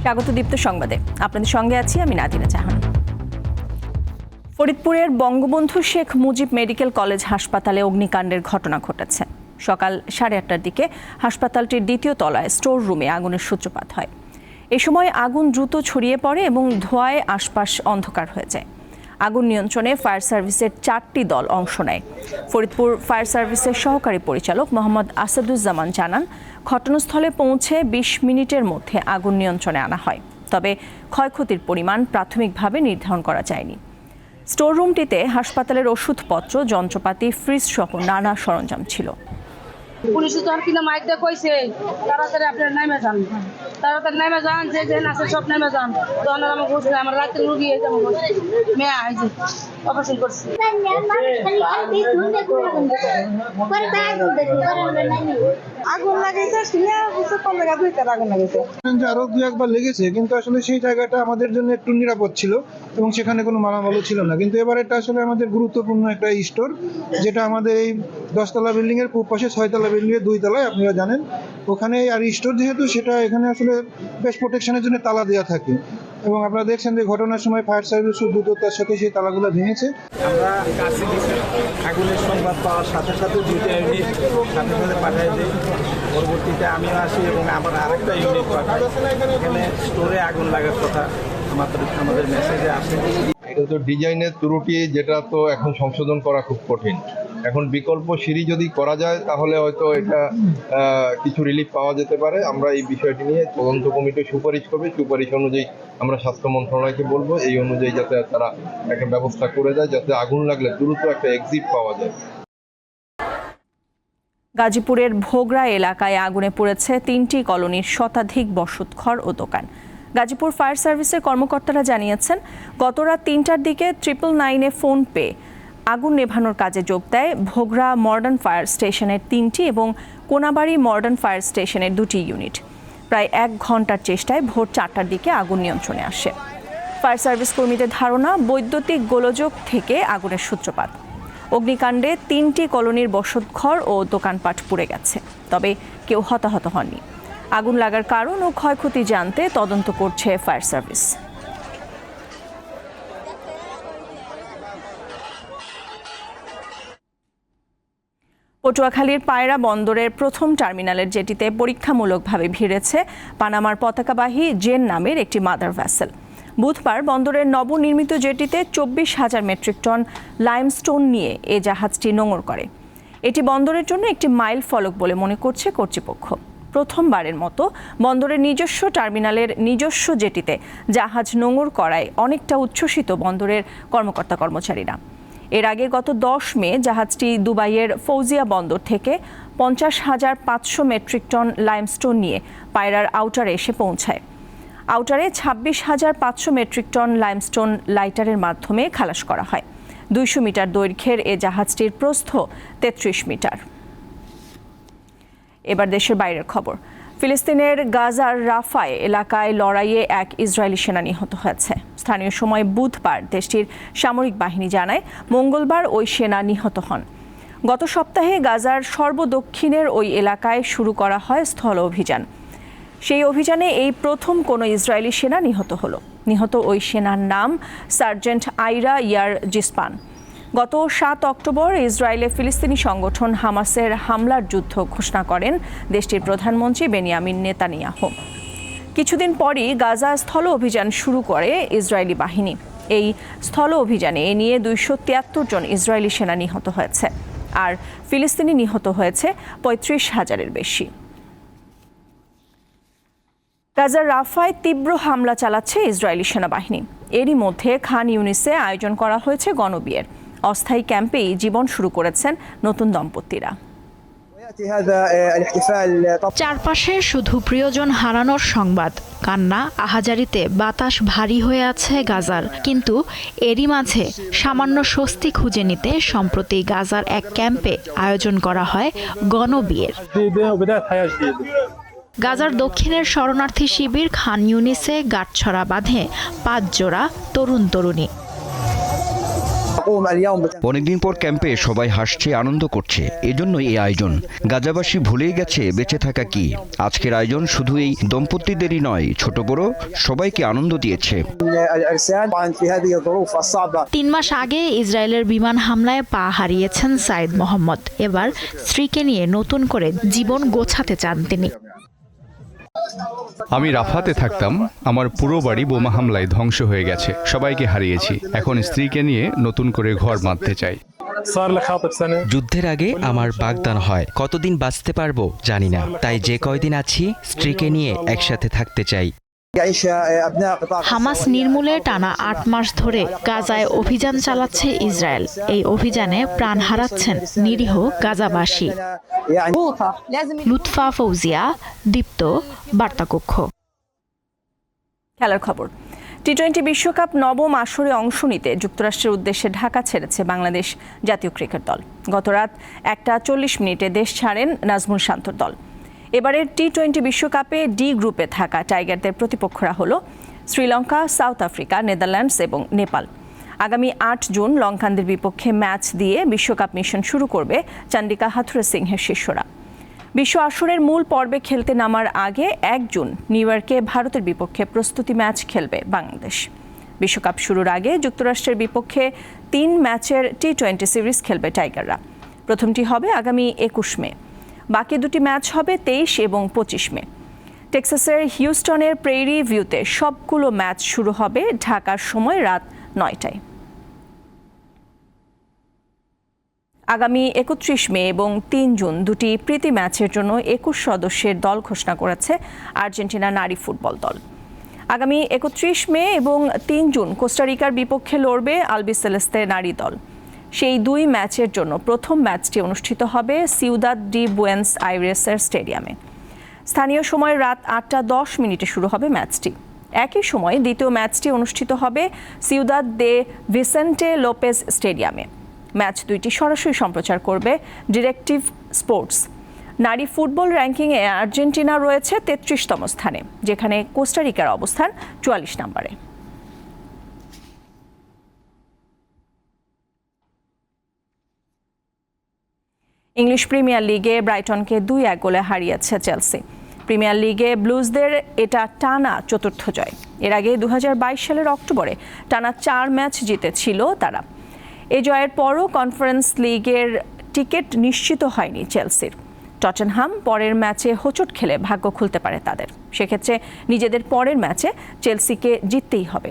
স্বাগত দীপ্ত সংবাদে, আপনাদের সঙ্গে আছি আমি নাদিনা জাহান। ফরিদপুরের বঙ্গবন্ধু শেখ মুজিব মেডিকেল কলেজ হাসপাতালে অগ্নিকাণ্ডের ঘটনা ঘটেছে। সকাল 8:30টার দিকে হাসপাতালটির দ্বিতীয় তলায় স্টোর রুমে আগুনের সূত্রপাত হয়। এ সময় আগুন দ্রুত ছড়িয়ে পড়ে এবং ধোঁয়ায় আশপাশ অন্ধকার হয়ে যায়। আগুন নিয়ন্ত্রণে ফায়ার সার্ভিসের 4টি দল অংশ নেয়। ফরিদপুর ফায়ার সার্ভিসের সহকারী পরিচালক মোহাম্মদ আসাদুজ্জামান জানান, ঘটনাস্থলে পৌঁছে 20 মিনিটের মধ্যে আগুন নিয়ন্ত্রণে আনা হয়। তবে ক্ষয়ক্ষতির পরিমাণ প্রাথমিকভাবে নির্ধারণ করা যায়নি। স্টোর রুমটিতে হাসপাতালের ওষুধপত্র, যন্ত্রপাতি, ফ্রিজ সহ নানা সরঞ্জাম ছিল। পুলিশ তো কিনা মাইক দিয়ে কইছে তাড়াতাড়ি আপনারা নেমে যান, তাড়াতাড়ি নেমে যান, যে যে আছে সব নেমে যান। তখন আমার বুঝলে আমার রাতে রুগী হয়েছে, আমার মেয়ে আইছে অপারেশন করছে। আগুন লাগাইছে আগুন লাগাইছে আরো দু একবার লেগেছে, কিন্তু আসলে সেই জায়গাটা আমাদের জন্য একটু নিরাপদ ছিল এবং সেখানে কোনো মালামালও ছিল না। কিন্তু এবার এটা আসলে আমাদের গুরুত্বপূর্ণ একটা স্টোর, যেটা আমাদের এই 10তলা বিল্ডিং এর পূর্ব পাশে 6তলা বিল্ডিং এর 2 তলায়, আপনারা জানেন। ওখানে আর স্টোর যেহেতু, সেটা এখানে আসলে বেশ প্রোটেকশনের জন্য তালা দেওয়া থাকে এবং আপনারা দেখছেন যে ঘটনার সময় ফায়ার সার্ভিস দ্রুততার সাথে সেই তালাগুলো ভেঙেছে। আমরা কাছে আগুনের সংবাদ পাওয়ার সাথে সাথে 2টা ইউনিট সাথে সাথে পাঠিয়ে দিই। পরবর্তীতে আমিও আসি এবং আবার আরেকটা ইউনিট পাঠাই। এখানে স্টোরে আগুন লাগার কথা আমাদের মেসেজে আসে। এটা তো ডিজাইনের ত্রুটি, যেটা তো এখন সংশোধন করা খুব কঠিন। এখন বিকল্প সিঁড়ি যদি করা যায় তাহলে হয়তো এটা কিছু রিলিফ পাওয়া যেতে পারে। আমরা এই বিষয়টি নিয়ে তদন্ত কমিটি সুপারিশ করবে, সুপারিশ অনুযায়ী আমরা স্বাস্থ্য মন্ত্রণালয়কে বলবো এই অনুযায়ী যাতে তারা একটা ব্যবস্থা করে দেয়, যাতে আগুন লাগলে দ্রুত একটা এক্সিট পাওয়া যায়। গাজীপুরের ভোগড়া এলাকায় আগুনে পড়েছে 3টি কলোনির শতাধিক বসতঘর ও দোকান। গাজীপুর ফায়ার সার্ভিসের কর্মকর্তারা জানিয়েছেন, গত রাত 3টার দিকে 999-এ ফোন পেয়ে আগুন নেভানোর কাজে যোগ দেয় ভোগড়া মডার্ন ফায়ার স্টেশনের 3টি এবং কোনাবাড়ি মডার্ন ফায়ার স্টেশনের 2টি ইউনিট। প্রায় 1 ঘন্টার চেষ্টায় ভোর 4টার দিকে আগুন নিয়ন্ত্রণে আসে। ফায়ার সার্ভিস কর্মীদের ধারণা, বৈদ্যুতিক গোলযোগ থেকে আগুনের সূত্রপাত। অগ্নিকাণ্ডে 3টি কলোনির বসতঘর ও দোকানপাট পুড়ে গেছে, তবে কেউ হতাহত হননি। আগুন লাগার কারণ ও ক্ষয়ক্ষতি জানতে তদন্ত করছে ফায়ার সার্ভিস। পটুয়াখালীর পায়রা বন্দরের প্রথম টার্মিনালের জেটিতে পরীক্ষামূলকভাবে ভিড়েছে পানামার পতাকাবাহী জেন নামের একটি মাদার ভ্যাসেল। বুধবার বন্দরের নবনির্মিত জেটিতে 24,000 মেট্রিক টন লাইমস্টোন নিয়ে এ জাহাজটি নোঙর করে। এটি বন্দরের জন্য একটি মাইল ফলক বলে মনে করছে কর্তৃপক্ষ। প্রথমবারের মতো বন্দরের নিজস্ব টার্মিনালের নিজস্ব জেটিতে জাহাজ নোঙর করায় অনেকটা উচ্ছ্বসিত বন্দরের কর্মকর্তা কর্মচারীরা। এর আগে গত 10 মে জাহাজটি দুবাইয়ের ফৌজিয়া বন্দর থেকে 50,500 মেট্রিক টন লাইমস্টোন নিয়ে পায়রার আউটারে এসে পৌঁছায়। আউটারে 26,500 মেট্রিক টন লাইমস্টোন লাইটারের মাধ্যমে খালাস করা হয়। 200 মিটার দৈর্ঘ্যের এ জাহাজটির প্রস্থ 33 মিটার। এবার দেশের বাইরের খবর। ফিলিস্তিনের গাজার রাফায় এলাকায় লড়াইয়ে এক ইসরায়েলি সেনা নিহত হয়েছে। স্থানীয় সময় বুধবার দেশটির সামরিক বাহিনী জানায়, মঙ্গলবার ওই সেনা নিহত হন। গত সপ্তাহে গাজার সর্বদক্ষিণের ওই এলাকায় শুরু করা হয় স্থল অভিযান। সেই অভিযানে এই প্রথম কোনো ইসরায়েলি সেনা নিহত হলো। নিহত ওই সেনার নাম সার্জেন্ট আইরা ইয়ার জিসপান। গত 7 অক্টোবর ইসরায়েলে ফিলিস্তিনি সংগঠন হামাসের হামলার যুদ্ধ ঘোষণা করেন দেশটির প্রধানমন্ত্রী বেনিয়ামিন নেতানিয়াহু। কিছুদিন পরই গাজা স্থল অভিযান শুরু করে ইসরায়েলি বাহিনী। এই স্থল অভিযানে এ নিয়ে 273 জন ইসরায়েলি সেনা নিহত হয়েছে, আর ফিলিস্তিনি নিহত হয়েছে 35,000-এর বেশি। গাজার রাফায় তীব্র হামলা চালাচ্ছে ইসরায়েলি সেনাবাহিনী। এরই মধ্যে খান ইউনিসে আয়োজন করা হয়েছে গণবিয়ের। অস্থায়ী ক্যাম্পেই জীবন শুরু করেছেন নতুন দম্পতিরা। চারপাশে শুধু প্রিয়জন হারানোর সংবাদ, কান্না, আহাজারিতে বাতাস ভারী হয়ে আছে গাজার। কিন্তু এরই মাঝে সামান্য স্বস্তি খুঁজে নিতে সম্প্রতি গাজার এক ক্যাম্পে আয়োজন করা হয় গণবিয়ের। গাজার দক্ষিণের শরণার্থী শিবির খান ইউনিসে গাঁটছড়া বাঁধে 5 জোড়া তরুণ তরুণী। অনেকদিন পর ক্যাম্পে সবাই হাসছে, আনন্দ করছে, এজন্যই এই আয়োজন। গাজাবাসী ভুলেই গেছে বেঁচে থাকা কি। আজকের আয়োজন শুধু এই দম্পতিদেরই নয়, ছোট বড় সবাইকে আনন্দ দিয়েছে। 3 মাস আগে ইসরায়েলের বিমান হামলায় পা হারিয়েছেন সাইদ মোহাম্মদ। এবার স্ত্রীকে নিয়ে নতুন করে জীবন গোছাতে চান তিনি। আমি রাফাতে থাকতাম, আমার পুরো বাড়ি বোমা হামলায় ধ্বংস হয়ে গেছে, সবাইকে হারিয়েছি। এখন স্ত্রীকে নিয়ে নতুন করে ঘর বাঁধতে চাই। যুদ্ধের আগে আমার বাগদান হয়, কতদিন বাঁচতে পারবো জানি না, তাই যে কয়দিন আছি স্ত্রীকে নিয়ে একসাথে থাকতে চাই। হামাস নির্মূলে টানা 8 মাস ধরে গাজায় অভিযান চালাচ্ছে ইসরায়েল। এই অভিযানে প্রাণ হারাচ্ছেন নিরীহ গাজাবাসী। লুৎফা ফৌজিয়া, দীপ্ত, বার্তাকক্ষ। খেলার খবর। টি-20 বিশ্বকাপ নবম আসরে অংশ নিতে যুক্তরাষ্ট্রের উদ্দেশ্যে ঢাকা ছেড়েছে বাংলাদেশ জাতীয় ক্রিকেট দল। গত রাত 1:40 দেশ ছাড়েন নাজমুল শান্তর দল। এবারের টি-20 বিশ্বকাপে ডি গ্রুপে থাকা টাইগারদের প্রতিপক্ষরা হল শ্রীলঙ্কা, সাউথ আফ্রিকা, নেদারল্যান্ডস এবং নেপাল। আগামী 8 জুন লঙ্কানদের বিপক্ষে ম্যাচ দিয়ে বিশ্বকাপ মিশন শুরু করবে চান্ডিকা হাথুরে সিংহের শিষ্যরা। বিশ্ব আসরের মূল পর্বে খেলতে নামার আগে 1 জুন নিউ ইয়র্কে ভারতের বিপক্ষে প্রস্তুতি ম্যাচ খেলবে বাংলাদেশ। বিশ্বকাপ শুরুর আগে যুক্তরাষ্ট্রের বিপক্ষে 3 ম্যাচের টি-20 সিরিজ খেলবে টাইগাররা। প্রথমটি হবে আগামী 21 মে। বাকি 2টি ম্যাচ হবে 23 এবং 25 মে। টেক্সাসের হিউস্টনের প্রেরি ভিউতে সবগুলো ম্যাচ শুরু হবে ঢাকার সময় রাত 9টায়। আগামী 31 মে এবং 3 জুন 2টি প্রীতি ম্যাচের জন্য 21 সদস্যের দল ঘোষণা করেছে আর্জেন্টিনা নারী ফুটবল দল। আগামী 31 মে এবং 3 জুন কোস্টারিকার বিপক্ষে লড়বে আলবিসেলেস্তে নারী দল। সেই 2 ম্যাচের জন্য প্রথম ম্যাচটি অনুষ্ঠিত হবে সিউদাদ ডি বুয়েন্স আইরেসের স্টেডিয়ামে। স্থানীয় সময় রাত 8:10 শুরু হবে ম্যাচটি। একই সময় দ্বিতীয় ম্যাচটি অনুষ্ঠিত হবে সিউদাদ দে ভিসেন্টে লোপেজ স্টেডিয়ামে। ম্যাচ 2টি সরাসরি সম্প্রচার করবে ডিরেক্টিভ স্পোর্টস। নারী ফুটবল র্যাঙ্কিংয়ে আর্জেন্টিনা রয়েছে 33তম স্থানে, যেখানে কোস্টারিকার অবস্থান 44 নম্বরে। ইংলিশ প্রিমিয়ার লিগে ব্রাইটনকে 2-1 গোলে হারিয়েছে চেলসি। প্রিমিয়ার লিগে ব্লুজদের এটা টানা 4র্থ জয়। এর আগে 2022 সালের অক্টোবরে টানা 4 ম্যাচ জিতেছিল তারা। এই জয়ের পরও কনফারেন্স লিগের টিকিট নিশ্চিত হয়নি চেলসির। টটেনহাম পরের ম্যাচে হোঁচট খেলে ভাগ্য খুলতে পারে তাদের। সেক্ষেত্রে নিজেদের পরের ম্যাচে চেলসিকে জিততেই হবে।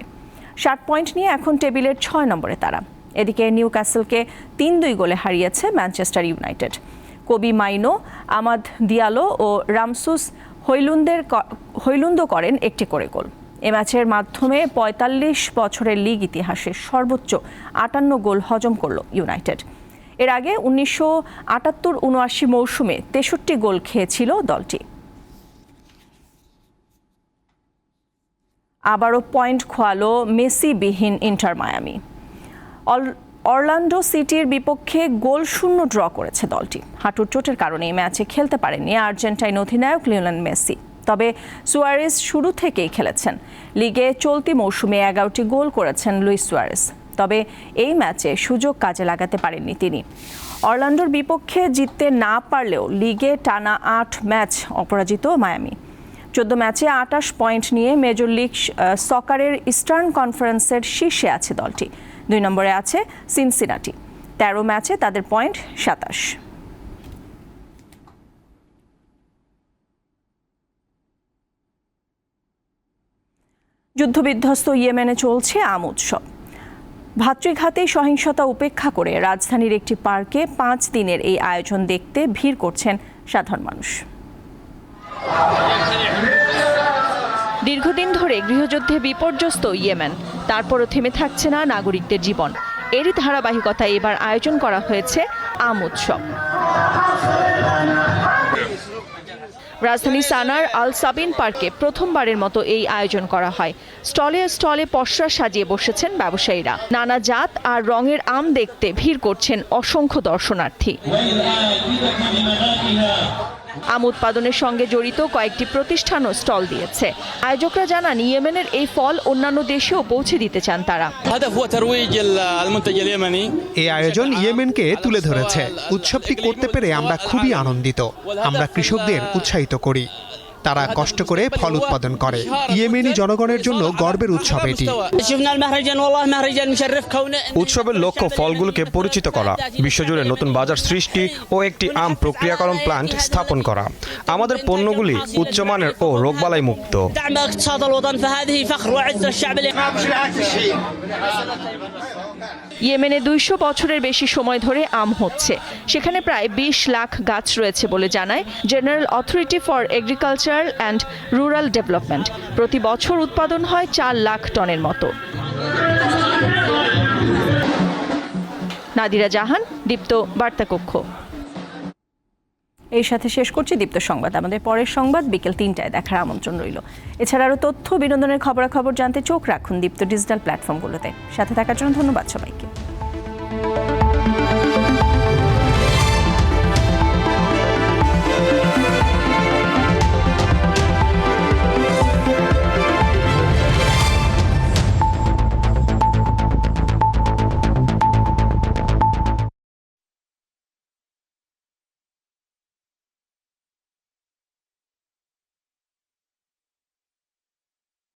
7 পয়েন্ট নিয়ে এখন টেবিলের 6 নম্বরে তারা। এদিকে নিউক্যাসলকে 3-2 গোলে হারিয়েছে ম্যানচেস্টার ইউনাইটেড। কবি মাইনো, আমাদ দিয়ালো ও রামসুস হইলুন্দ করেন একটি করে গোল। এ ম্যাচের মাধ্যমে 45 বছরের লিগ ইতিহাসে সর্বোচ্চ 58 গোল হজম করল ইউনাইটেড। এর আগে 1978-79 মৌসুমে 63 গোল খেয়েছিল দলটি। আবারও পয়েন্ট খোয়ালো মেসিবিহীন ইন্টার মায়ামি। অরল্যান্ডো সিটির বিপক্ষে গোল শূন্য ড্র করেছে দলটি। হাঁটুর চোটের কারণে এই ম্যাচে খেলতে পারেননি আর্জেন্টাইন অধিনায়ক লিওনেল মেসি। তবে সুয়ারেজ শুরু থেকেই খেলেছেন। লিগে চলতি মৌসুমে 11টি গোল করেছেন লুইস সুয়ারেজ। তবে এই ম্যাচে সুযোগ কাজে লাগাতে পারেননি তিনি। অরল্যান্ডোর বিপক্ষে জিততে না পারলেও লিগে টানা 8 ম্যাচ অপরাজিত মায়ামি। 14 ম্যাচে 28 পয়েন্ট নিয়ে মেজর লিগ সকারের ইস্টার্ন কনফারেন্সের শীর্ষে আছে দলটি। 2 নম্বরে আছে সিনসিনাটি। 13 ম্যাচে তাদের পয়েন্ট 27। যুদ্ধবিধ্বস্ত ইয়েমেনে চলছে আম উৎসব। ভাতৃঘাতে সহিংসতা উপেক্ষা করে রাজধানীর একটি পার্কে 5 দিনের এই আয়োজন দেখতে ভিড় করছেন সাধারণ মানুষ। দীর্ঘদিন ধরে গৃহযুদ্ধে বিপর্যস্ত ইয়েমেন, তারপরও থেমে থাকছে না নাগরিকদের জীবন। এরই ধারাবাহিকতায় এবার আয়োজন করা হয়েছে আম উৎসব। রাজধানী সানার আল সাবিন পার্কে প্রথমবারের মতো এই আয়োজন করা হয়। স্টলে স্টলে পসরা সাজিয়ে বসেছেন ব্যবসায়ীরা। নানা জাত আর রঙের আম দেখতে ভিড় করছেন অসংখ্য দর্শনার্থী। আম উৎপাদনের সঙ্গে জড়িত কয়েকটি প্রতিষ্ঠানও স্টল দিয়েছে। আয়োজকরা জানান ইয়েমেনের এই ফল অন্যান্য দেশেও পৌঁছে দিতে চান তারা। এই আয়োজন ইয়েমেনকে তুলে ধরেছে। উৎসবটি করতে পেরে আমরা খুবই আনন্দিত। আমরা কৃষকদের উৎসাহিত করি, তারা কষ্ট করে ফল উৎপাদন করে। ইয়েমেনি জনগণের জন্য গর্বের উৎসব এটি। উৎসবের লক্ষ্য ফলগুলোকে পরিচিত করা, বিশ্বজুড়ে নতুন বাজার সৃষ্টি ও একটি আম প্রক্রিয়াকরণ প্ল্যান্ট স্থাপন করা। আমাদের পণ্যগুলি উচ্চমানের ও রোগবালাই মুক্ত। ইয়েমেনে 200 বছরের বেশি সময় ধরে আম হচ্ছে। সেখানে প্রায় 20 লাখ গাছ রয়েছে বলে জানায় general authority for agriculture and rural development. প্রতি বছর উৎপাদন হয় 4 লাখ টনের মতো। নাদিরা জাহান, দীপ্ত বার্তাকক্ষ। এই সাথে শেষ করছি দীপ্ত সংবাদ। আমাদের পরের সংবাদ বিকেল 3টায় দেখার আমন্ত্রণ রইল। এছাড়া আরও তথ্য বিনোদনের খবরাখবর জানতে চোখ রাখুন দীপ্ত ডিজিটাল প্ল্যাটফর্মগুলোতে। সাথে থাকার জন্য ধন্যবাদ সবাইকে।